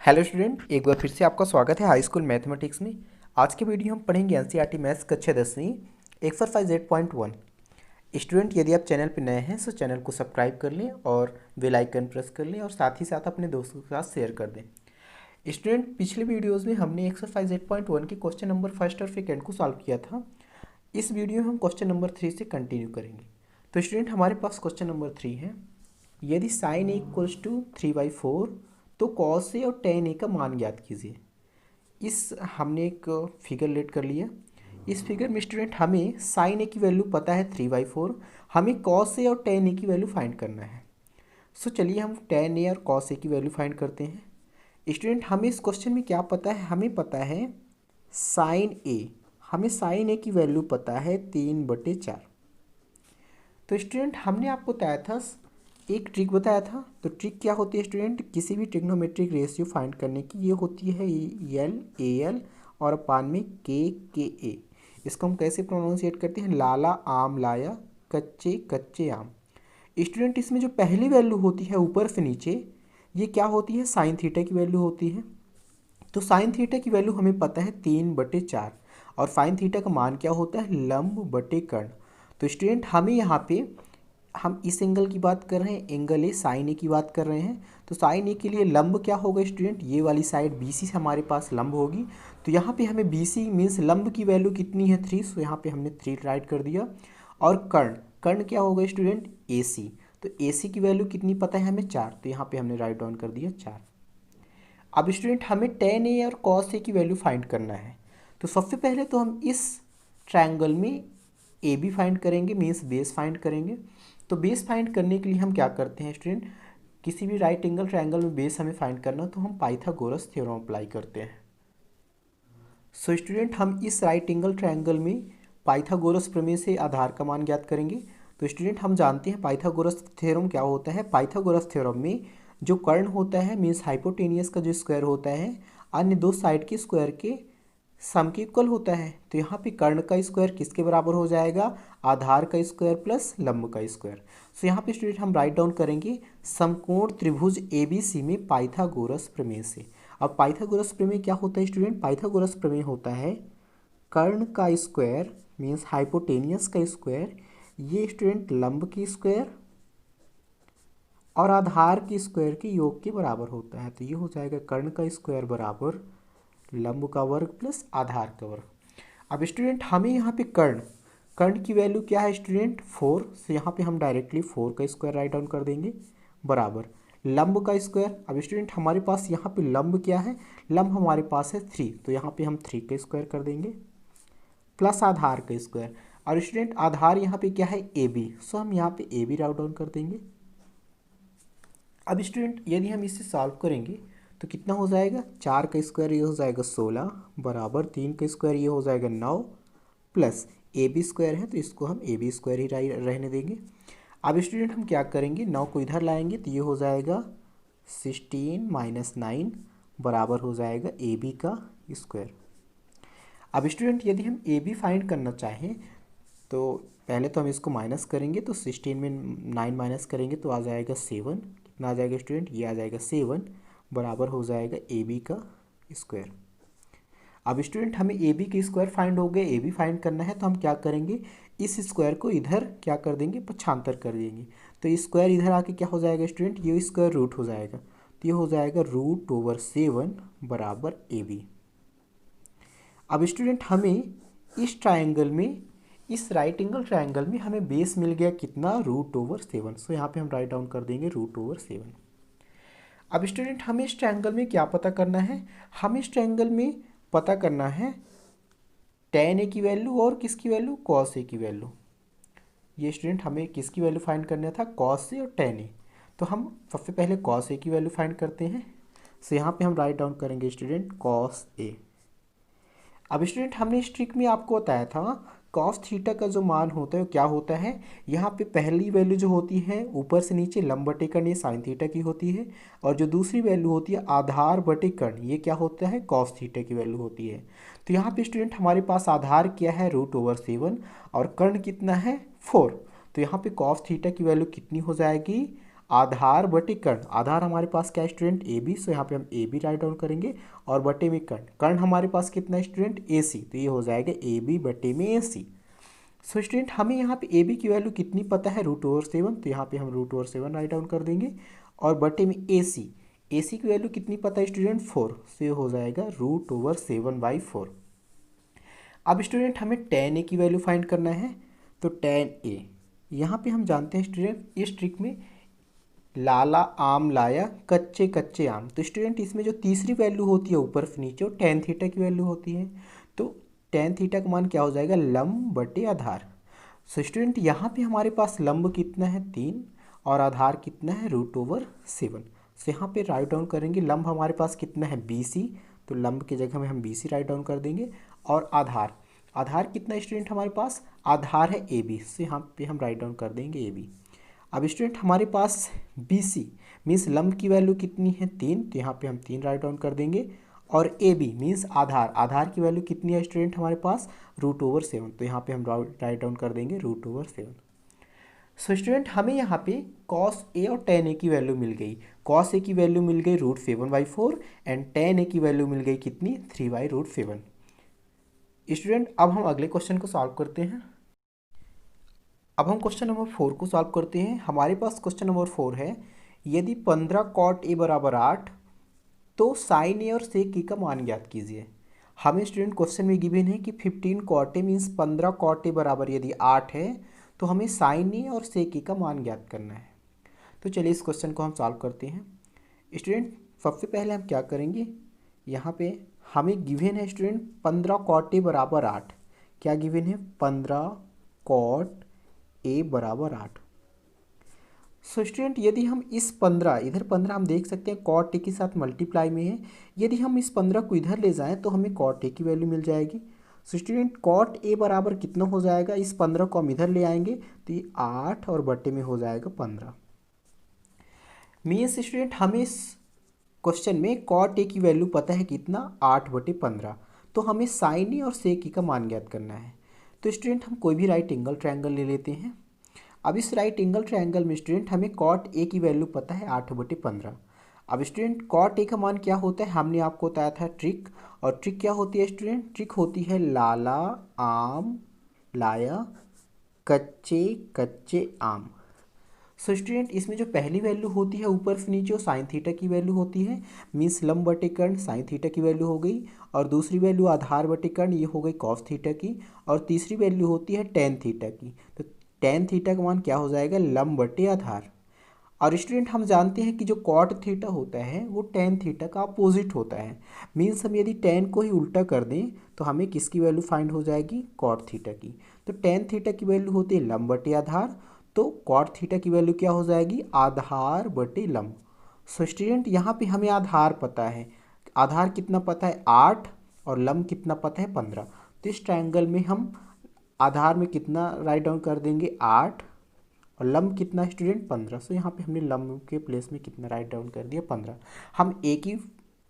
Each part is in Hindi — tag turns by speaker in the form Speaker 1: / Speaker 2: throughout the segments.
Speaker 1: हेलो स्टूडेंट, एक बार फिर से आपका स्वागत है हाई स्कूल मैथमेटिक्स में। आज के वीडियो हम पढ़ेंगे एनसीईआरटी मैथ्स कक्षा 10वीं एक्सरसाइज 8.1। स्टूडेंट, यदि आप चैनल पर नए हैं तो चैनल को सब्सक्राइब कर लें और बेल आइकन प्रेस कर लें और साथ ही साथ अपने दोस्तों के साथ शेयर कर दें। स्टूडेंट, पिछले वीडियोज़ में हमने एक्सरसाइज 8.1 के क्वेश्चन नंबर फर्स्ट और सेकेंड को सॉल्व किया था। इस वीडियो में हम क्वेश्चन नंबर 3 से कंटिन्यू करेंगे। तो स्टूडेंट, हमारे पास क्वेश्चन नंबर 3 है। यदि साइन ए इक्वल्स टू 3/4 तो कॉस ए और टेन ए का मान ज्ञात कीजिए। इस हमने एक फिगर लेट कर लिया। इस फिगर में स्टूडेंट हमें साइन ए की वैल्यू पता है 3/4, हमें कॉस ए और टेन ए की वैल्यू फाइंड करना है। सो चलिए हम टेन ए और कॉस ए की वैल्यू फाइंड करते हैं। स्टूडेंट, हमें इस क्वेश्चन में क्या पता है? हमें पता है साइन ए, हमें साइन ए की वैल्यू पता है 3/4। तो स्टूडेंट, हमने आपको बताया था, एक ट्रिक बताया था। तो ट्रिक क्या होती है स्टूडेंट? किसी भी ट्रिग्नोमेट्रिक रेशियो फाइंड करने की ये होती है एल ए एल और अपान में के ए। इसको हम कैसे प्रोनाउंसिएट करते हैं? लाला आम लाया, कच्चे कच्चे आम। स्टूडेंट, इसमें जो पहली वैल्यू होती है ऊपर से नीचे, ये क्या होती है? साइन थीटा की वैल्यू होती है। तो साइन थीटा की वैल्यू हमें पता है 3/4 और साइन थीटा का मान क्या होता है? लंब बटे कर्ण। तो स्टूडेंट, हमें यहाँ पे हम इस एंगल की बात कर रहे हैं, एंगल ए साइन ए की बात कर रहे हैं। तो साइन ए के लिए लंब क्या होगा स्टूडेंट? ये वाली साइड बी सी हमारे पास लंब होगी। तो यहाँ पे हमें बी सी मीन्स लंब की वैल्यू कितनी है? 3। सो यहाँ पे हमने 3 राइट कर दिया। और कर्ण, कर्ण क्या होगा स्टूडेंट? ए सी। तो ए सी की वैल्यू कितनी पता है हमें? 4। तो यहाँ पे हमने राइट डाउन कर दिया 4। अब स्टूडेंट, हमें टेन ए और कॉस ए की वैल्यू फाइंड करना है। तो सबसे पहले तो हम इस ट्रायंगल में ए बी फाइंड करेंगे, मीन्स बेस फाइंड करेंगे। तो बेस फाइंड करने के लिए हम क्या करते हैं स्टूडेंट? किसी भी राइट एंगल ट्रायंगल में बेस हमें फाइंड करना तो हम पाइथागोरस थ्योरम अप्लाई करते हैं। सो स्टूडेंट, हम इस राइट एंगल ट्रायंगल में पाइथागोरस प्रमेय से आधार का मान ज्ञात करेंगे। तो स्टूडेंट, हम जानते हैं पाइथागोरस थ्योरम क्या होता है। पाइथागोरस थ्योरम में जो कर्ण होता है मीन्स हाइपोटेनियस का जो स्क्वायर होता है अन्य दो साइड के स्क्वायर के सम के इक्वल होता है। तो यहाँ पे कर्ण का स्क्वायर किसके बराबर हो जाएगा? आधार का स्क्वायर प्लस लंब का स्क्वायर। सो यहाँ पे स्टूडेंट हम राइट डाउन करेंगे समकोण त्रिभुज ABC में पाइथागोरस प्रमेय से। अब पाइथागोरस प्रमेय क्या होता है स्टूडेंट? पाइथागोरस प्रमेय होता है कर्ण का स्क्वायर मीन्स हाइपोटेनियस का स्क्वायर, ये स्टूडेंट लंब की स्क्वायर और आधार की स्क्वायर के योग के बराबर होता है। तो ये हो जाएगा कर्ण का स्क्वायर बराबर लंब का वर्ग प्लस आधार का वर्ग। अब स्टूडेंट, हमें यहाँ पे कर्ण, कर्ण की वैल्यू क्या है स्टूडेंट? 4। से यहाँ पे हम डायरेक्टली 4 का स्क्वायर राइट डाउन कर देंगे बराबर लंब का स्क्वायर। अब स्टूडेंट, हमारे पास यहाँ पे लंब क्या है? लंब हमारे पास है 3, तो यहाँ पे हम 3 का स्क्वायर कर देंगे प्लस आधार का स्क्वायर। और स्टूडेंट, आधार यहाँ पे क्या है? A B. सो हम यहाँ पे ए बी राइट डाउन कर देंगे। अब स्टूडेंट, यदि हम इसे सॉल्व करेंगे तो कितना हो जाएगा? 4 का स्क्वायर ये हो जाएगा 16 बराबर 3 का स्क्वायर ये हो जाएगा 9 प्लस ए बी स्क्वायर है तो इसको हम ए बी स्क्वायर ही रहने देंगे। अब स्टूडेंट, हम क्या करेंगे? 9 को इधर लाएंगे तो ये हो जाएगा 16 - 9 बराबर हो जाएगा ए बी का स्क्वायर। अब स्टूडेंट, यदि हम ए बी फाइंड करना चाहें तो पहले तो हम इसको माइनस करेंगे। तो 16 में 9 माइनस करेंगे तो आ जाएगा 7। कितना आ जाएगा स्टूडेंट? ये आ जाएगा 7 बराबर हो जाएगा ए बी का स्क्वायर। अब स्टूडेंट, हमें ए बी के स्क्वायर फाइंड हो गए, ए बी फाइंड करना है तो हम क्या करेंगे? इस स्क्वायर को इधर क्या कर देंगे? पक्षांतर कर देंगे। तो स्क्वायर इधर आके क्या हो जाएगा स्टूडेंट? ये स्क्वायर रूट हो जाएगा। तो ये हो जाएगा √7 बराबर ए बी। अब स्टूडेंट, हमें इस ट्रायंगल में, इस राइट एंगल ट्रायंगल में हमें बेस मिल गया कितना? √7। सो यहाँ पे हम राइट डाउन कर देंगे √7। अब स्टूडेंट, हमें इस ट्रायंगल में क्या पता करना है? हमें इस ट्रायंगल में पता करना है tan ए की वैल्यू और किसकी वैल्यू? cos ए की वैल्यू। ये स्टूडेंट, हमें किसकी वैल्यू फाइंड करना था? cos ए और tan ए। तो हम सबसे पहले cos ए की वैल्यू फाइंड करते हैं। सो यहाँ पे हम राइट डाउन करेंगे स्टूडेंट cos ए। अब स्टूडेंट, हमने इस ट्रिक में आपको बताया था कॉस थीटा का जो मान होता है वो क्या होता है? यहाँ पे पहली वैल्यू जो होती है ऊपर से नीचे लंब बटे कर्ण, ये साइन थीटा की होती है। और जो दूसरी वैल्यू होती है आधार बटे कर्ण, ये क्या होता है? कॉस थीटा की वैल्यू होती है। तो यहाँ पे स्टूडेंट, हमारे पास आधार क्या है? √7 और कर्ण कितना है? 4। तो यहाँ पे कॉस थीटा की वैल्यू कितनी हो जाएगी? आधार बटे कर्ण, आधार हमारे पास क्या है स्टूडेंट ए बी, सो यहाँ पे हम ए बी राइट डाउन करेंगे और बटे में कर्ण, कर्ण हमारे पास कितना है स्टूडेंट ए सी, तो ये हो जाएगा ए बी बटे में ए सी। सो स्टूडेंट हमें यहाँ पे ए बी की वैल्यू कितनी पता है, √7, तो यहाँ पे हम √7 राइट डाउन कर देंगे और बटे में ए सी की वैल्यू कितनी पता है स्टूडेंट 4, सो ये हो जाएगा √7/4। अब स्टूडेंट हमें tan ए की वैल्यू फाइंड करना है, तो tan ए यहाँ पे हम जानते हैं स्टूडेंट इस ट्रिक में लाला आम लाया कच्चे कच्चे आम, तो स्टूडेंट इसमें जो तीसरी वैल्यू होती है ऊपर से नीचे वो tan थीटा की वैल्यू होती है, तो tan थीटा का मान क्या हो जाएगा, लंब बटे आधार। सो स्टूडेंट यहाँ पे हमारे पास लंब कितना है 3 और आधार कितना है √7। सो यहाँ पे राइट डाउन करेंगे, लंब हमारे पास कितना है BC, तो लंब की जगह में हम BC राइट डाउन कर देंगे और आधार, आधार कितना स्टूडेंट हमारे पास, आधार है AB, सो यहाँ पे हम राइट डाउन कर देंगे AB। अब स्टूडेंट हमारे पास BC मीन्स लंब की वैल्यू कितनी है 3, तो यहाँ पे हम 3 राइट डाउन कर देंगे और AB मीन्स आधार, आधार की वैल्यू कितनी है स्टूडेंट हमारे पास √7, तो यहाँ पे हम राइट डाउन कर देंगे √7। सो स्टूडेंट हमें यहाँ पे cos A और tan A की वैल्यू मिल गई, cos A की वैल्यू मिल गई √7/4 एंड tan A की वैल्यू मिल गई कितनी 3/√7। स्टूडेंट अब हम अगले क्वेश्चन को सॉल्व करते हैं। अब हम क्वेश्चन नंबर 4 को सॉल्व करते हैं। हमारे पास क्वेश्चन नंबर 4 है, यदि 15 cot A बराबर 8 तो sin A और sec A का मान ज्ञात कीजिए। हमें स्टूडेंट क्वेश्चन में गिवन है कि 15 cot A means 15 cot A बराबर यदि 8 है तो हमें sin A और sec A का मान ज्ञात करना है। तो चलिए इस क्वेश्चन को हम सॉल्व करते हैं। स्टूडेंट सबसे पहले हम क्या करेंगे, यहाँ पे हमें गिवन है स्टूडेंट 15 cot A बराबर 8, क्या गिवन है 15 cot A बराबर 8। सो स्टूडेंट यदि हम इस 15 इधर 15 हम देख सकते हैं cot A के साथ मल्टीप्लाई में है, यदि हम इस 15 को इधर ले जाएं तो हमें cot A की वैल्यू मिल जाएगी। सो स्टूडेंट cot A बराबर कितना हो जाएगा, इस 15 को हम इधर ले आएंगे तो ये 8 और बटे में हो जाएगा 15। मीन्स स्टूडेंट हमें इस क्वेश्चन में cot A की वैल्यू पता है कितना 8/15, तो हमें sin A और sec A का मान ज्ञात करना है। तो स्टूडेंट हम कोई भी राइट एंगल ट्रायंगल ले लेते हैं। अब इस राइट एंगल ट्रायंगल में स्टूडेंट हमें cot A की वैल्यू पता है 8/15। अब स्टूडेंट cot A का मान क्या होता है, हमने आपको बताया था ट्रिक, और ट्रिक क्या होती है स्टूडेंट, ट्रिक होती है लाला आम लाया कच्चे कच्चे आम। सो स्टूडेंट इसमें जो पहली वैल्यू होती है ऊपर से नीचे वो साइन थीटा की वैल्यू होती है, मीन्स लंब बटे कर्ण साइन थीटा की वैल्यू हो गई, और दूसरी वैल्यू आधार बटे कर्ण ये हो गई कॉस थीटा की, और तीसरी वैल्यू होती है टेन थीटा की। तो टेन थीटा का मान क्या हो जाएगा, लंब बटे आधार। और स्टूडेंट हम जानते हैं कि जो कॉट थीटा होता है वो टेन थीटा का अपोजिट होता है, मीन्स हम यदि टेन को ही उल्टा कर दें तो हमें किसकी वैल्यू फाइंड हो जाएगी, कॉट थीटा की। तो टेन थीटा की वैल्यू होती है लंब बटे आधार, तो कॉट थीटा की वैल्यू क्या हो जाएगी, आधार बटे लंब। सो स्टूडेंट यहाँ पे हमें आधार पता है, आधार कितना पता है 8 और लंब कितना पता है 15। तो इस ट्रायंगल में हम आधार में कितना राइट डाउन कर देंगे 8 और लंब कितना स्टूडेंट 15। सो यहाँ पे हमने लंब के प्लेस में कितना राइट डाउन कर दिया 15। हम एक ही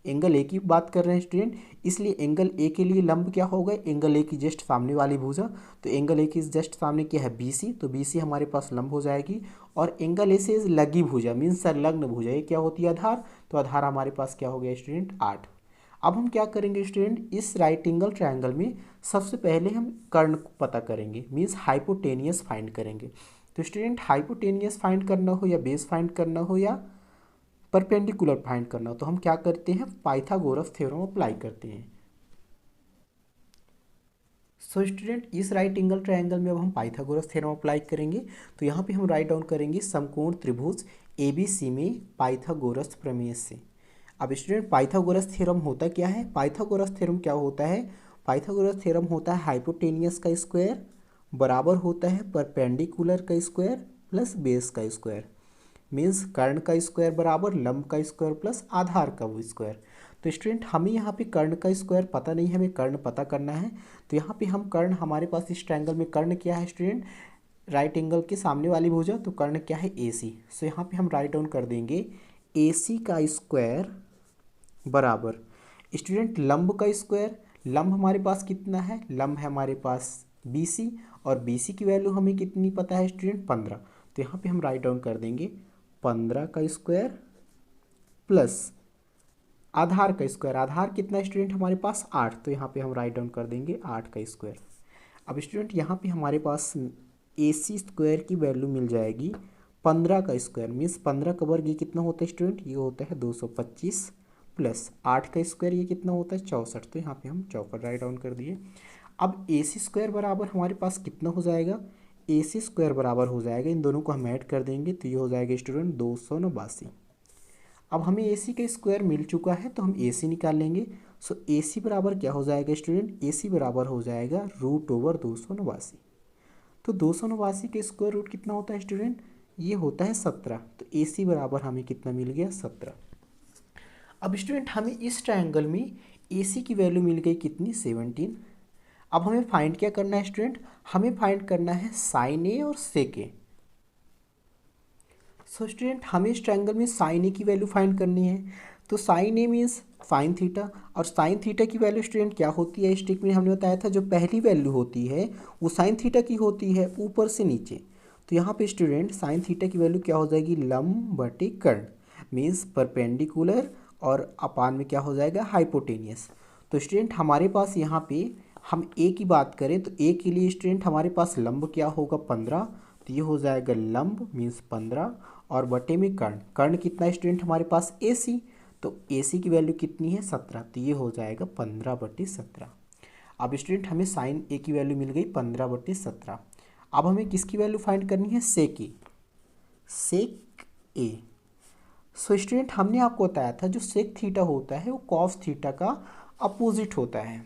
Speaker 1: एंगल ए की बात कर रहे हैं स्टूडेंट, इसलिए एंगल ए के लिए लंब क्या होगा, एंगल ए की जस्ट सामने वाली भुजा, तो एंगल ए की जस्ट सामने क्या है BC, तो BC हमारे पास लंब हो जाएगी, और एंगल ए से लगी भुजा मीन्स संलग्न भुजा ये क्या होती है आधार, तो आधार हमारे पास क्या हो गया स्टूडेंट 8। अब हम क्या करेंगे स्टूडेंट, इस राइट एंगल ट्रायंगल में सबसे पहले हम कर्ण को पता करेंगे, मीन्स हाइपोटेनियस फाइंड करेंगे। तो स्टूडेंट हाइपोटेनियस फाइंड करना हो या बेस फाइंड करना हो या परपेंडिकुलर फाइंड करना हो, तो हम क्या करते हैं, पाइथागोरस थ्योरम अप्लाई करते हैं। सो स्टूडेंट इस राइट एंगल ट्रायंगल में अब हम पाइथागोरस थ्योरम अप्लाई करेंगे। तो यहाँ पे हम राइट डाउन करेंगे समकोण त्रिभुज ABC में पाइथागोरस प्रमेय से। अब स्टूडेंट पाइथागोरस थ्योरम होता क्या है, पाइथागोरस थ्योरम क्या होता है, पाइथागोरस थ्योरम होता है हाइपोटेनियस का स्क्वायर बराबर होता है परपेंडिकुलर का स्क्वायर प्लस बेस का स्क्वायर, मीन्स कर्ण का स्क्वायर बराबर लंब का स्क्वायर प्लस आधार का वो स्क्वायर। तो स्टूडेंट हमें यहाँ पे कर्ण का स्क्वायर पता नहीं है, हमें कर्ण पता करना है। तो यहाँ पे हम कर्ण, हमारे पास इस ट्रायंगल में कर्ण क्या है स्टूडेंट, राइट एंगल के सामने वाली भुजा, तो कर्ण क्या है AC। सो यहाँ पे हम राइट डाउन कर देंगे AC का स्क्वायर बराबर स्टूडेंट लंब का स्क्वायर, लंब हमारे पास कितना है, लंब है हमारे पास BC, और BC की वैल्यू हमें कितनी पता है स्टूडेंट 15। तो यहाँ पे हम राइट डाउन कर देंगे 15 का स्क्वायर प्लस आधार का स्क्वायर। आधार कितना स्टूडेंट हमारे पास 8, तो यहाँ पे हम राइट डाउन कर देंगे 8 का स्क्वायर। अब स्टूडेंट यहाँ पे हमारे पास AC स्क्वायर की वैल्यू मिल जाएगी 15 का स्क्वायर, मीन्स 15 का वर्ग ये कितना होता है स्टूडेंट, ये होता है 225 प्लस 8 का स्क्वायर ये कितना होता है 64, तो यहाँ पे हम 64 राइट डाउन कर दिए। अब AC स्क्वायर बराबर हमारे पास कितना हो जाएगा, AC स्क्वायर बराबर हो जाएगा, इन दोनों को हम ऐड कर देंगे तो ये हो जाएगा स्टूडेंट 289। अब हमें AC का स्क्वायर मिल चुका है तो हम AC निकाल लेंगे। सो AC बराबर क्या हो जाएगा स्टूडेंट, AC बराबर हो जाएगा √289। तो 289 का स्क्वायर रूट कितना होता है स्टूडेंट, ये होता है 17, तो AC बराबर हमें कितना मिल गया 17। अब स्टूडेंट हमें इस ट्रायंगल में AC की वैल्यू मिल गई कितनी 17। अब हमें फाइंड क्या करना है स्टूडेंट, हमें फाइंड करना है साइन A और सेक A। सो स्टूडेंट हमें इस ट्रायंगल में साइन A की वैल्यू फाइंड करनी है, तो sine A means sine theta, और साइन थीटा की वैल्यू स्टूडेंट क्या होती है, इस ट्रिक में हमने बताया था जो पहली वैल्यू होती है वो साइन थीटा की होती है ऊपर से नीचे। तो यहाँ पे स्टूडेंट साइन थीटा की वैल्यू क्या हो जाएगी, लंब बटे कर्ण, मीन्स परपेंडिकुलर, और अपान में क्या हो जाएगा हाइपोटेनियस। तो स्टूडेंट हमारे पास यहाँ पे हम A की बात करें तो A के लिए स्टूडेंट हमारे पास लंब क्या होगा 15, तो ये हो जाएगा लंब मीन्स 15, और बटे में कर्ण, कर्ण कितना स्टूडेंट हमारे पास AC, तो AC की वैल्यू कितनी है 17, तो ये हो जाएगा 15/17। अब स्टूडेंट हमें साइन A की वैल्यू मिल गई 15/17। अब हमें किसकी वैल्यू फाइंड करनी है, sec A, sec A। So student हमने आपको बताया था जो सेक थीटा होता है वो कॉस थीटा का अपोजिट होता है,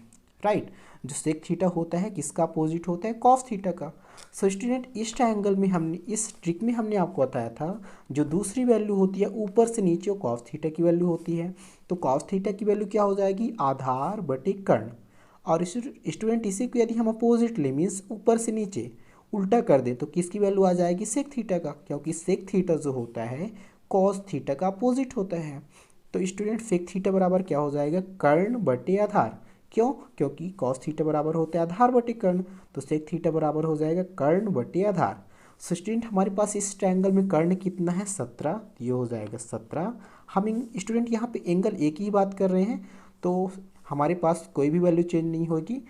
Speaker 1: राइट। जो सेक थीटा होता है किसका अपोजिट होता है, कॉस थीटा का। सो स्टूडेंट इस ट्रायंगल में हमने, इस ट्रिक में हमने आपको बताया था जो दूसरी वैल्यू होती है ऊपर से नीचे वो कॉस थीटा की वैल्यू होती है। तो कॉस थीटा की वैल्यू क्या हो जाएगी, आधार बटे कर्ण। और स्टूडेंट इसी को यदि हम अपोजिट ले मीन्स ऊपर से नीचे उल्टा कर दें तो किसकी वैल्यू आ जाएगी, सेक थीटा का, क्योंकि सेक थीटा जो होता है कॉस थीटा का अपोजिट होता है। तो स्टूडेंट सेक थीटा बराबर क्या हो जाएगा, कर्ण बटे आधार। क्यों, क्योंकि कॉस थीटा बराबर होता है आधार बटे कर्ण, तो सेक थीटा बराबर हो जाएगा कर्ण बटे आधार। सो स्टूडेंट हमारे पास इस ट्रायंगल में कर्ण कितना है 17, ये हो जाएगा 17। हम स्टूडेंट यहाँ पे एंगल A की ही बात कर रहे हैं तो हमारे पास कोई भी वैल्यू चेंज नहीं होगी,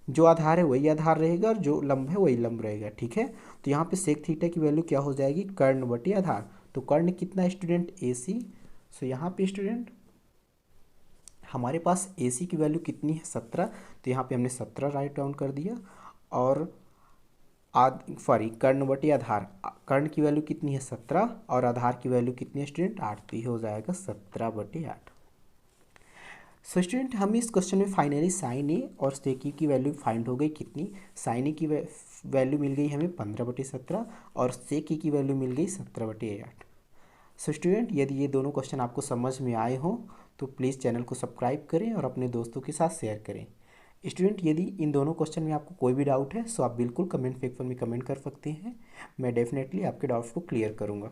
Speaker 1: जो आधार है वही आधार रहेगा और जो लंब है वही लंब रहेगा, ठीक है। तो यहाँ पे सेक थीटा की वैल्यू क्या हो जाएगी, कर्ण बटे आधार। तो कर्ण कितना स्टूडेंट AC। सो यहाँ पे स्टूडेंट हमारे पास AC की वैल्यू कितनी है 17, तो यहाँ पे हमने 17 राइट डाउन कर दिया। और कर्ण बटे आधार, कर्ण की वैल्यू कितनी है 17 और आधार की वैल्यू कितनी है स्टूडेंट 8, तो ये हो जाएगा 17/8। सो स्टूडेंट हम इस क्वेश्चन में फाइनली साइन A और सेक A की वैल्यू फाइंड हो गई कितनी, साइन A की वैल्यू मिल गई हमें 15/17 और सेक A की वैल्यू मिल गई 17/8। सो स्टूडेंट यदि ये दोनों क्वेश्चन आपको समझ में आए हों तो प्लीज़ चैनल को सब्सक्राइब करें और अपने दोस्तों के साथ शेयर करें। स्टूडेंट यदि इन दोनों क्वेश्चन में आपको कोई भी डाउट है सो आप बिल्कुल कमेंट सेक्शन में कमेंट कर सकते हैं, मैं डेफिनेटली आपके डाउट्स को क्लियर करूँगा।